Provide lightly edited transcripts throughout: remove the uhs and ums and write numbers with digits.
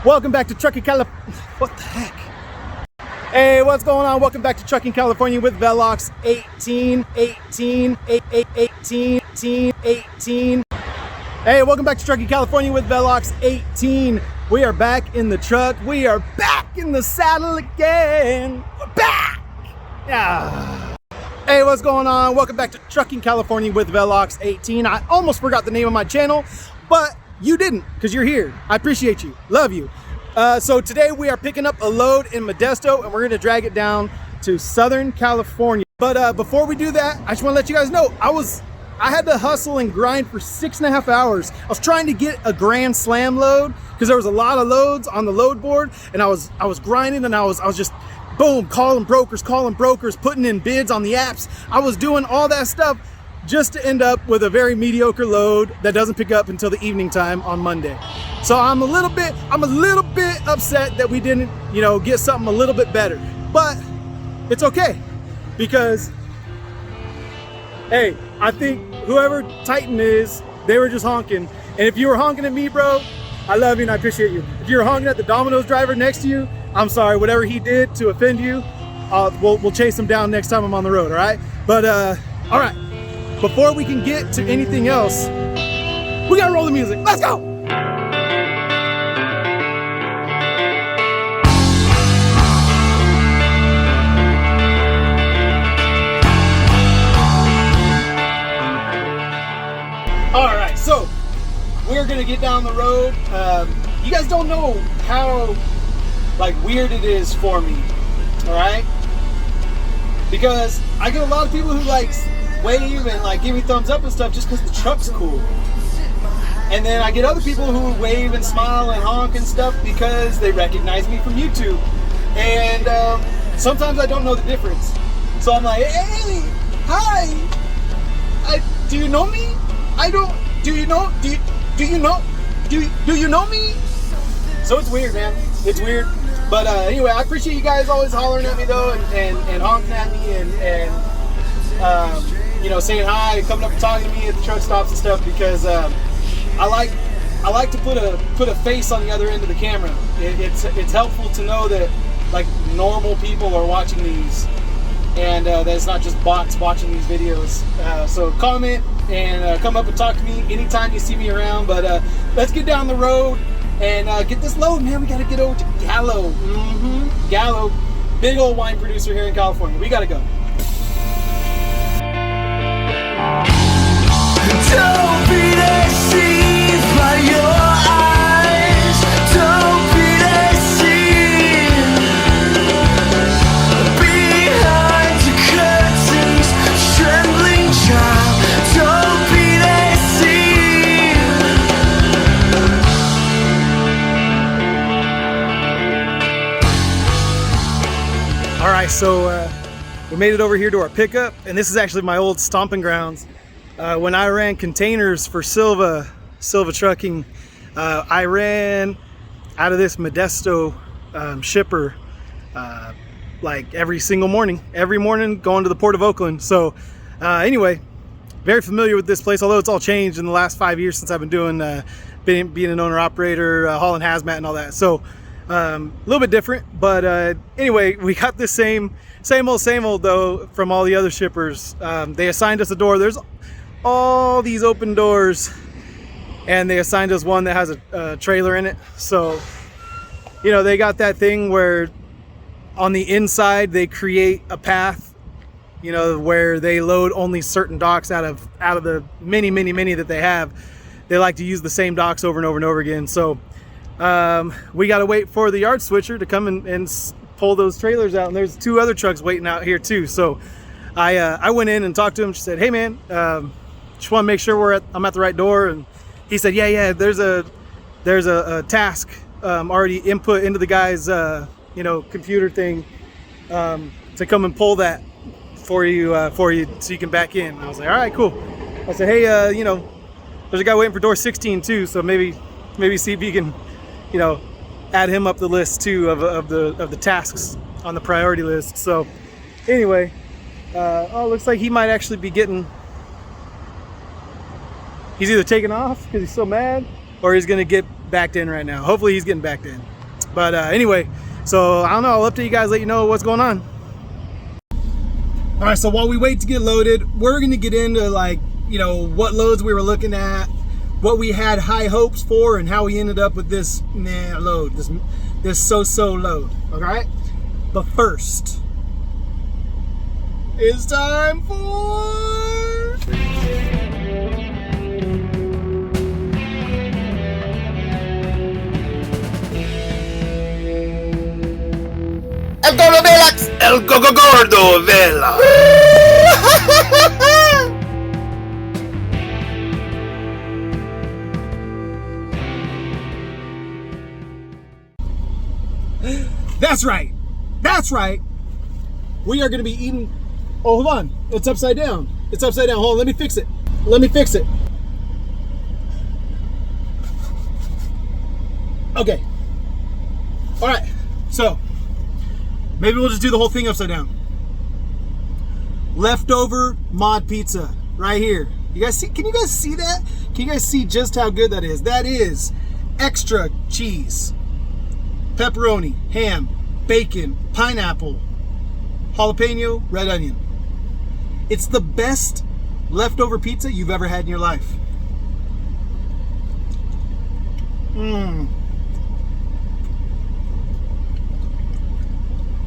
Welcome back to Trucking California. What the heck? Hey, what's going on? Welcome back to Trucking California with Velox 18. Hey, welcome back to Trucking California with Velox 18. We are back in the truck. We are back in the saddle again. We're back. Yeah. Hey, what's going on? Welcome back to Trucking California with Velox 18. I almost forgot the name of my channel, but you didn't, because you're here. I appreciate you. Love you. So today we are picking up a load in Modesto, and we're going to drag it down to Southern California. But before we do that, I just want to let you guys know, I had to hustle and grind for 6.5 hours. I was trying to get a Grand Slam load because there was a lot of loads on the load board, and I was grinding, and I was just boom, calling brokers, putting in bids on the apps. I was doing all that stuff just to end up with a very mediocre load that doesn't pick up until the evening time on Monday. So I'm a little bit upset that we didn't, get something a little bit better. But it's okay, because hey, I think whoever Titan is, they were just honking. And if you were honking at me, bro, I love you and I appreciate you. If you were honking at the Domino's driver next to you, I'm sorry, whatever he did to offend you, we'll chase him down next time I'm on the road, all right? But all right, before we can get to anything else, we gotta roll the music. Let's go! All right, so we're gonna get down the road. You guys don't know how weird it is for me, all right? Because I get a lot of people who wave and give me thumbs up and stuff just because the truck's cool. And then I get other people who wave and smile and honk and stuff because they recognize me from YouTube. And sometimes I don't know the difference. So I'm like, hey, hi, do you know me? I don't, do you know me? So it's weird, man, it's weird. But anyway, I appreciate you guys always hollering at me though, and honking at me, and saying hi and coming up and talking to me at the truck stops and stuff, because I like to put a face on the other end of the camera. It's helpful to know that normal people are watching these, and that it's not just bots watching these videos. So comment and come up and talk to me anytime you see me around. But let's get down the road and get this load, man. We gotta get over to Gallo. Gallo, big old wine producer here in California. We gotta go. Don't be deceived by your eyes. Don't be deceived behind the curtains, trembling child. Don't be deceived. All right, so we made it over here to our pickup, and this is actually my old stomping grounds. When I ran containers for Silva Trucking, I ran out of this Modesto shipper every single morning, going to the Port of Oakland. So anyway, very familiar with this place, although it's all changed in the last 5 years since I've been doing being an owner-operator, hauling hazmat and all that. So a little bit different, but anyway, we got the same old though from all the other shippers. They assigned us a door. There's all these open doors, and they assigned us one that has a trailer in it. So they got that thing where on the inside they create a path, where they load only certain docks out of the many that they have. They like to use the same docks over and over and over again. So we got to wait for the yard switcher to come and pull those trailers out, and there's 2 other trucks waiting out here too. So I went in and talked to him. She said, hey man, just want to make sure I'm at the right door. And he said, yeah, there's a task already input into the guy's computer thing to come and pull that for you so you can back in. And I was like, all right, cool. I said, hey, there's a guy waiting for door 16 too, so maybe see if you can add him up the list too of the tasks on the priority list. So anyway, looks like he might actually be he's either taking off because he's so mad, or he's gonna get backed in right now. Hopefully he's getting backed in. But anyway, so I don't know, I'll update you guys, let you know what's going on. All right, so while we wait to get loaded, we're gonna get into like, you know, what loads we were looking at, what we had high hopes for, and how we ended up with this load, this so-so load. All right, but first, it's time for El Gordo Velax. El Gordo Vela. That's right. That's right. We are going to be eating. Oh, hold on. It's upside down. It's upside down. Hold on. Let me fix it. Let me fix it. Okay. All right. So maybe we'll just do the whole thing upside down. Leftover mod pizza right here. You guys see? Can you guys see that? Can you guys see just how good that is? That is extra cheese, pepperoni, ham, bacon, pineapple, jalapeno, red onion. It's the best leftover pizza you've ever had in your life.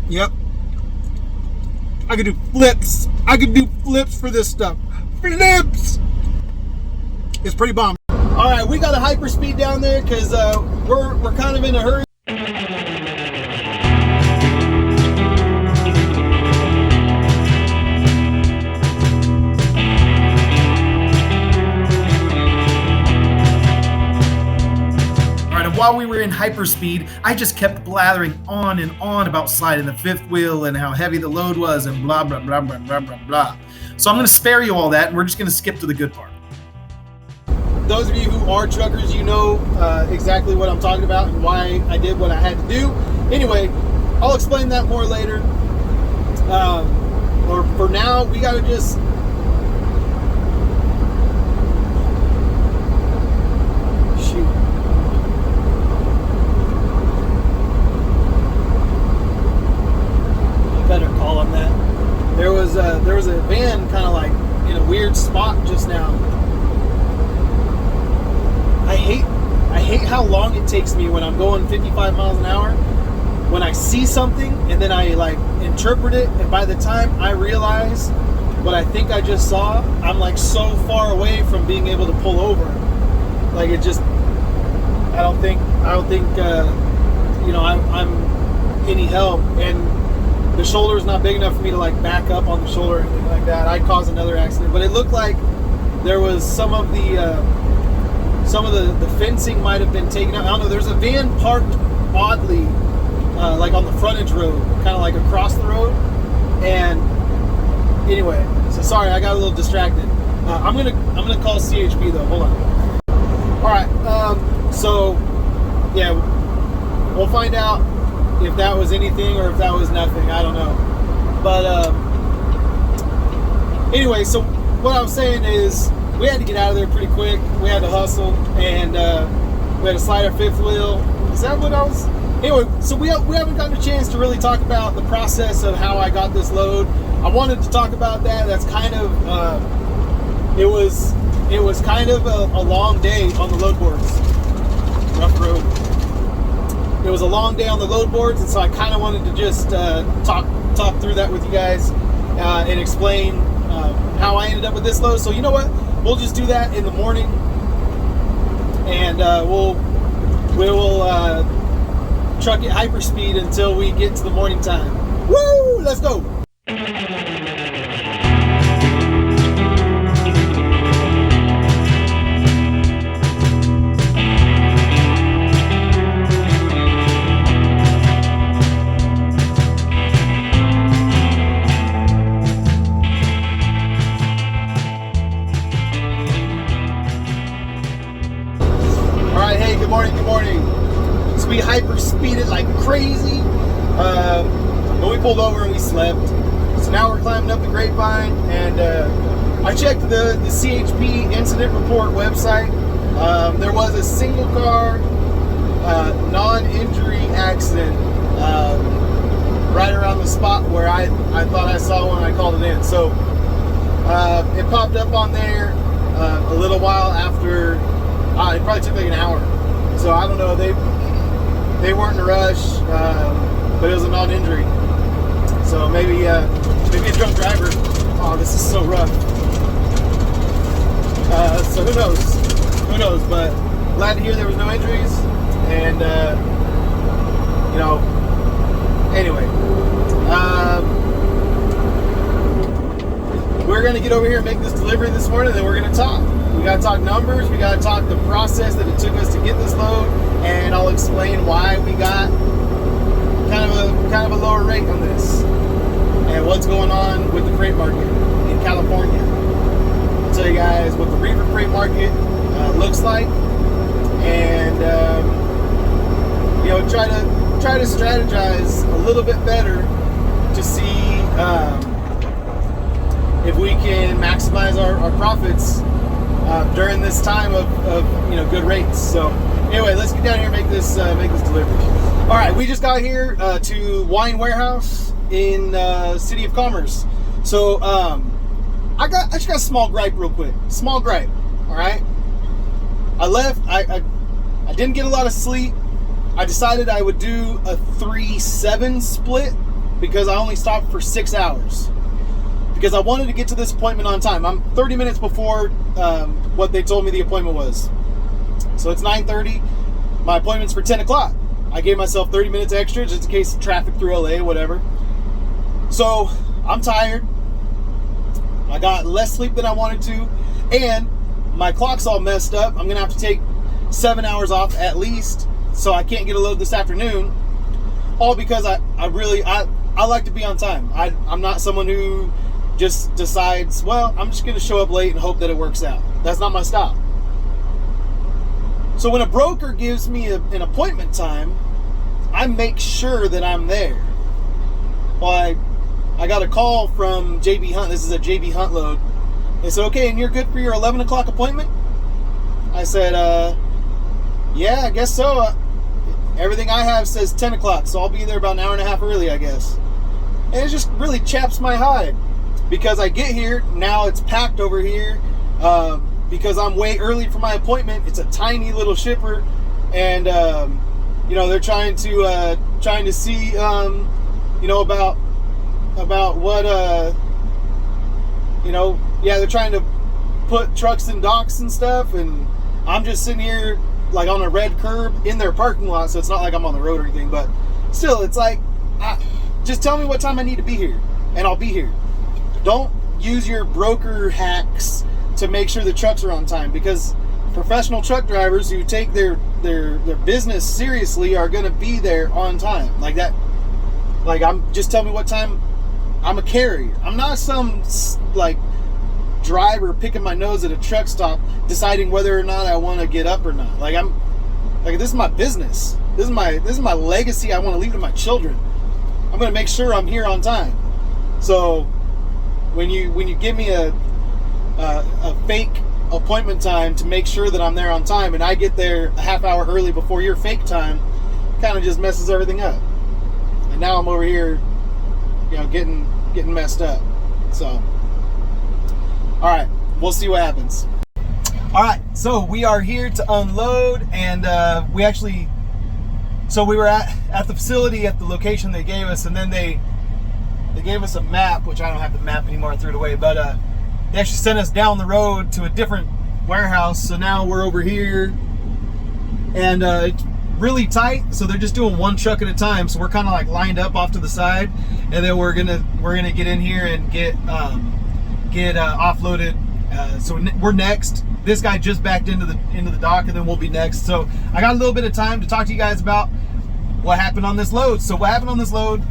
Yep. I could do flips. I could do flips for this stuff. Flips! It's pretty bomb. All right, we got a hyperspeed down there because we're kind of in a hurry. While we were in hyperspeed, I just kept blathering on and on about sliding the fifth wheel and how heavy the load was and blah, blah, blah, blah, blah, blah, blah. So I'm going to spare you all that, and we're just going to skip to the good part. Those of you who are truckers, you know exactly what I'm talking about and why I did what I had to do. Anyway, I'll explain that more later. Or for now, we got to just... better call on that. There was a van kind of like in a weird spot just now. I hate how long it takes me when I'm going 55 miles an hour when I see something and then I like interpret it, and by the time I realize what I think I just saw, I'm like so far away from being able to pull over. Like it just, I don't think you know, I'm any help, and the shoulder is not big enough for me to like back up on the shoulder or anything like that. I'd cause another accident. But it looked like there was some of the fencing might have been taken out. I don't know. There's a van parked oddly, like on the frontage road, kind of like across the road. And anyway, so sorry, I got a little distracted. I'm gonna call CHP though. Hold on. All right. So yeah, we'll find out if that was anything or if that was nothing. I don't know. But anyway, so what I was saying is we had to get out of there pretty quick. We had to hustle, and we had to slide our fifth wheel. Is that what I was... Anyway, so we haven't gotten a chance to really talk about the process of how I got this load. I wanted to talk about that. That's kind of... it was kind of a long day on the load boards. Rough road. It was a long day on the load boards, and so I kind of wanted to just talk through that with you guys and explain how I ended up with this load. So you know what? We'll just do that in the morning, and we will truck it hyperspeed until we get to the morning time. Woo! Let's go! Good morning. So we hyper speeded like crazy, but we pulled over and we slept. So now we're climbing up the grapevine, and I checked the CHP incident report website. There was a single car non-injury thought I saw when I called it in. So it popped up on there a little while after. It probably took like an hour. So I don't know. They weren't in a rush, but it was a non-injury. So maybe a drunk driver. Oh, this is so rough. So who knows? Who knows? But glad to hear there was no injuries. And anyway, we're gonna get over here and make this delivery this morning. Then we're gonna talk. We gotta talk numbers. We gotta talk the process that it took us to get this load, and I'll explain why we got kind of a lower rate on this, and what's going on with the freight market in California. I'll tell you guys what the reefer freight market looks like, and try to strategize a little bit better to see if we can maximize our profits during this time of good rates. So anyway, let's get down here and make this delivery. All right, we just got here to Wine Warehouse in City of Commerce. So I just got a small gripe real quick. Small gripe. All right. I left. I didn't get a lot of sleep. I decided I would do a 3-7 split because I only stopped for 6 hours. Because I wanted to get to this appointment on time. I'm 30 minutes before what they told me the appointment was. So it's 9:30. My appointment's for 10 o'clock. I gave myself 30 minutes extra just in case of traffic through LA, whatever. So I'm tired. I got less sleep than I wanted to. And my clock's all messed up. I'm going to have to take 7 hours off at least. So I can't get a load this afternoon. All because I like to be on time. I'm not someone who just decides, well, I'm just going to show up late and hope that it works out. That's not my style. So when a broker gives me an appointment time, I make sure that I'm there. Well, I got a call from JB Hunt. This is a JB Hunt load. They said, okay, and you're good for your 11 o'clock appointment? I said, yeah, I guess so. Everything I have says 10 o'clock, so I'll be there about an hour and a half early, I guess. And it just really chaps my hide. Because I get here, now it's packed over here, because I'm way early for my appointment. It's a tiny little shipper, and they're trying to see about what they're trying to put trucks in docks and stuff, and I'm just sitting here like on a red curb in their parking lot, so it's not like I'm on the road or anything, but still, it's like, just tell me what time I need to be here, and I'll be here. Don't use your broker hacks to make sure the trucks are on time, because professional truck drivers who take their business seriously are going to be there on time. Like that. Like, just tell me what time. I'm a carrier. I'm not some like driver picking my nose at a truck stop deciding whether or not I want to get up or not. Like, this is my business. This is my legacy I want to leave to my children. I'm going to make sure I'm here on time. So when you give me a fake appointment time to make sure that I'm there on time, and I get there a half hour early before your fake time, kind of just messes everything up. And now I'm over here, getting messed up. So, all right, we'll see what happens. All right, so we are here to unload, and we were at the facility at the location they gave us, and then they gave us a map, which I don't have the map anymore, I threw it away, but they actually sent us down the road to a different warehouse. So now we're over here, and it's really tight, so they're just doing one truck at a time. So we're kind of like lined up off to the side, and then we're gonna get in here and get offloaded. So we're next. This guy just backed into the dock, and then we'll be next. So I got a little bit of time to talk to you guys about what happened on this load. So what happened on this load?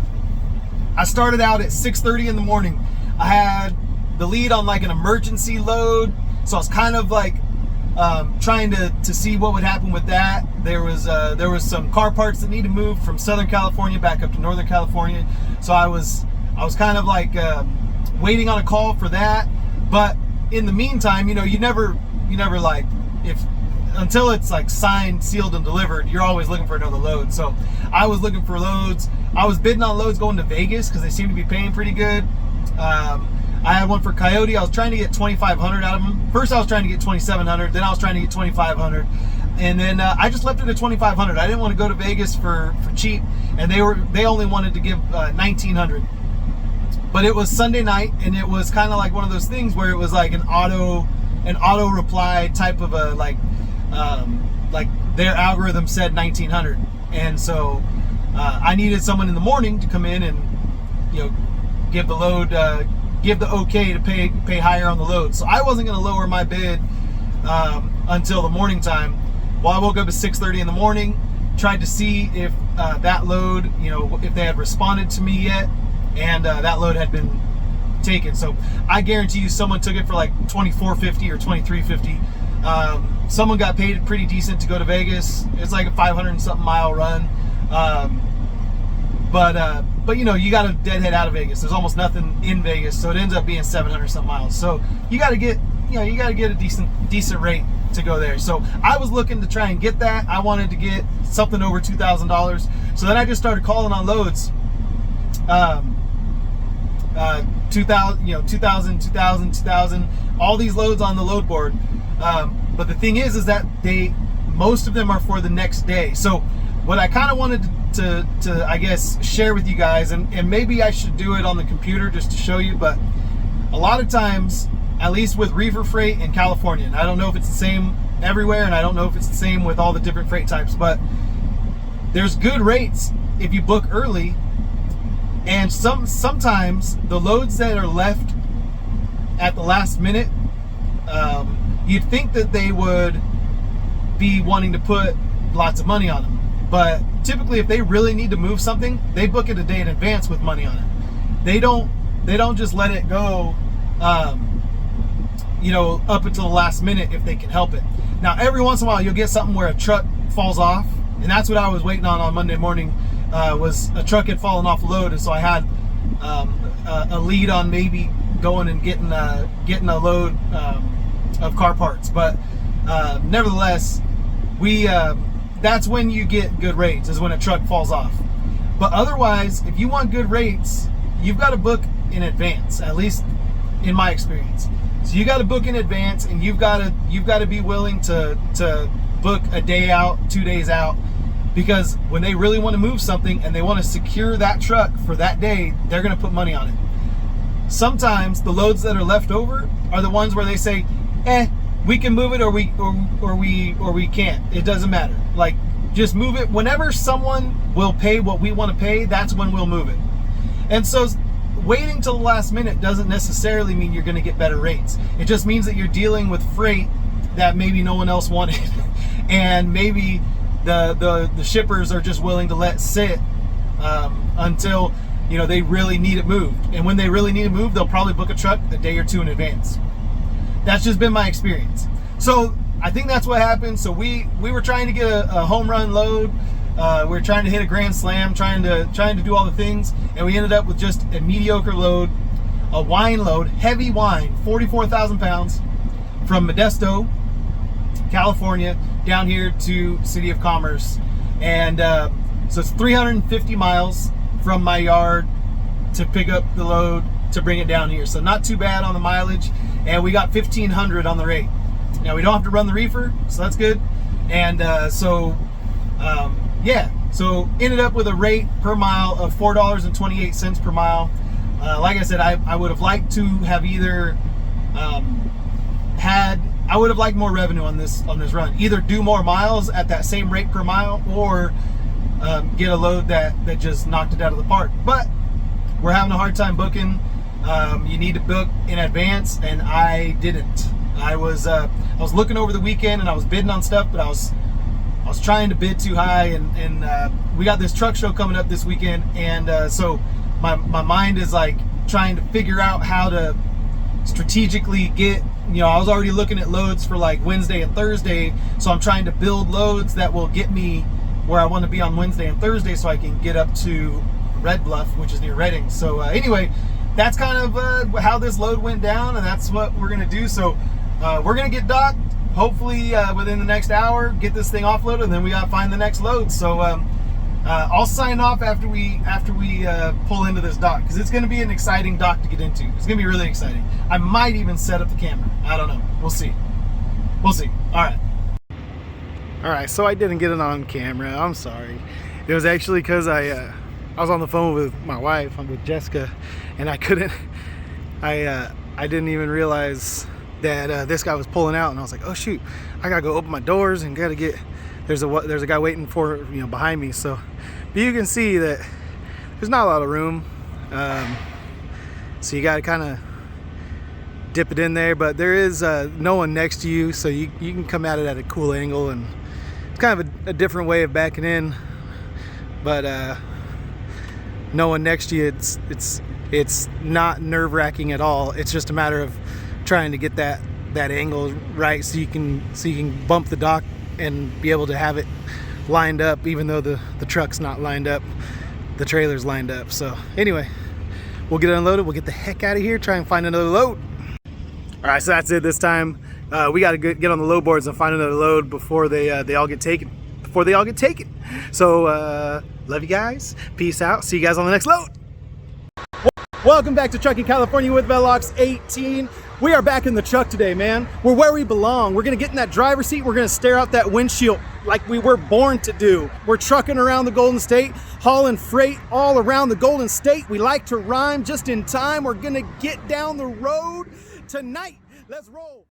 I started out at 6:30 in the morning. I had the lead on like an emergency load, so I was kind of like trying to see what would happen with that. There was some car parts that need to move from Southern California back up to Northern California, so I was kind of like waiting on a call for that. But in the meantime, you never like, if until it's like signed, sealed, and delivered, you're always looking for another load. So I was looking for loads. I was bidding on loads going to Vegas because they seem to be paying pretty good. I had one for Coyote. I was trying to get 2,500 out of them. First I was trying to get 2,700, then I was trying to get 2,500, and then I just left it at 2,500. I didn't want to go to Vegas for cheap, and they only wanted to give 1,900. But it was Sunday night, and it was kind of like one of those things where it was like an auto reply type of a like their algorithm said 1,900, and so I needed someone in the morning to come in and give the load. Give the okay to pay higher on the load. So I wasn't going to lower my bid until the morning time. Well, I woke up at 6:30 in the morning, tried to see if that load, if they had responded to me yet, and that load had been taken. So I guarantee you someone took it for like $24.50 or $23.50. Someone got paid pretty decent to go to Vegas. It's like a 500 and something mile run. But you got to deadhead out of Vegas. There's almost nothing in Vegas, so it ends up being 700 something miles. So you got to get a decent rate to go there. So I was looking to try and get that. I wanted to get something over $2,000. So then I just started calling on loads. 2,000, all these loads on the load board. But the thing is that most of them are for the next day. So what I kind of wanted to I guess share with you guys, and maybe I should do it on the computer just to show you, but a lot of times, at least with reefer freight in California, and I don't know if it's the same everywhere, and I don't know if it's the same with all the different freight types, but there's good rates if you book early, and sometimes the loads that are left at the last minute, you'd think that they would be wanting to put lots of money on them. But typically, if they really need to move something, they book it a day in advance with money on it. They don't just let it go, up until the last minute if they can help it. Now, every once in a while, you'll get something where a truck falls off, and that's what I was waiting on Monday morning. Was a truck had fallen off a load, and so I had a lead on maybe going and getting a load of car parts. But nevertheless, that's when you get good rates, is when a truck falls off. But otherwise, if you want good rates, you've got to book in advance, at least in my experience. So you got to book in advance, and you've got to be willing to book a day out, 2 days out, because when they really want to move something and they want to secure that truck for that day, they're going to put money on it. Sometimes the loads that are left over are the ones where they say, we can move it or we can't. It doesn't matter. Like, just move it. Whenever someone will pay what we want to pay, that's when we'll move it. And so waiting till the last minute doesn't necessarily mean you're going to get better rates. It just means that you're dealing with freight that maybe no one else wanted. And maybe the shippers are just willing to let sit until they really need it moved. And when they really need it moved, they'll probably book a truck a day or two in advance. That's just been my experience. So I think that's what happened. So we were trying to get a home run load. We were trying to hit a grand slam, trying to do all the things, and we ended up with just a mediocre load, a wine load, heavy wine, 44,000 pounds, from Modesto, California, down here to City of Commerce. And so it's 350 miles from my yard to pick up the load to bring it down here. So not too bad on the mileage, and we got 1,500 on the rate. Now we don't have to run the reefer, so that's good. And so ended up with a rate per mile of $4.28 per mile. Like I said, I would have liked to have either I would have liked more revenue on this run. Either do more miles at that same rate per mile, or get a load that just knocked it out of the park. But we're having a hard time booking. You need to book in advance, and I didn't. I was looking over the weekend, and I was bidding on stuff, but I was trying to bid too high, and we got this truck show coming up this weekend, and so my mind is like trying to figure out how to strategically get, I was already looking at loads for like Wednesday and Thursday, so I'm trying to build loads that will get me where I want to be on Wednesday and Thursday, so I can get up to Red Bluff, which is near Redding. So anyway, that's kind of how this load went down, and that's what we're gonna do. So we're gonna get docked. hopefully within the next hour, get this thing offloaded, and then we gotta find the next load. So I'll sign off after we pull into this dock, because it's gonna be an exciting dock to get into. It's gonna be really exciting. I might even set up the camera. I don't know. We'll see. We'll see. All right. So I didn't get it on camera. I'm sorry. It was actually because I was on the phone with my wife. I'm with Jessica, and I couldn't. I didn't even realize that this guy was pulling out, and I was like, oh shoot, I gotta go open my doors and gotta get. There's a guy waiting for behind me. So, but you can see that there's not a lot of room. So you gotta kind of dip it in there, but there is no one next to you, so you can come at it at a cool angle, and it's kind of a different way of backing in. But no one next to you, it's not nerve-wracking at all. It's just a matter of trying to get that angle right, so you can bump the dock and be able to have it lined up, even though the truck's not lined up, the trailer's lined up. So anyway, we'll get it unloaded, we'll get the heck out of here, try and find another load. All right, so that's it this time. We got to get on the load boards and find another load before they all get taken. So love you guys. Peace out. See you guys on the next load. Welcome back to Trucking California with Velox 18. We are back in the truck today, man. We're where we belong. We're gonna get in that driver's seat. We're gonna stare out that windshield like we were born to do. We're trucking around the Golden State, hauling freight all around the Golden State. We like to rhyme just in time. We're gonna get down the road tonight. Let's roll.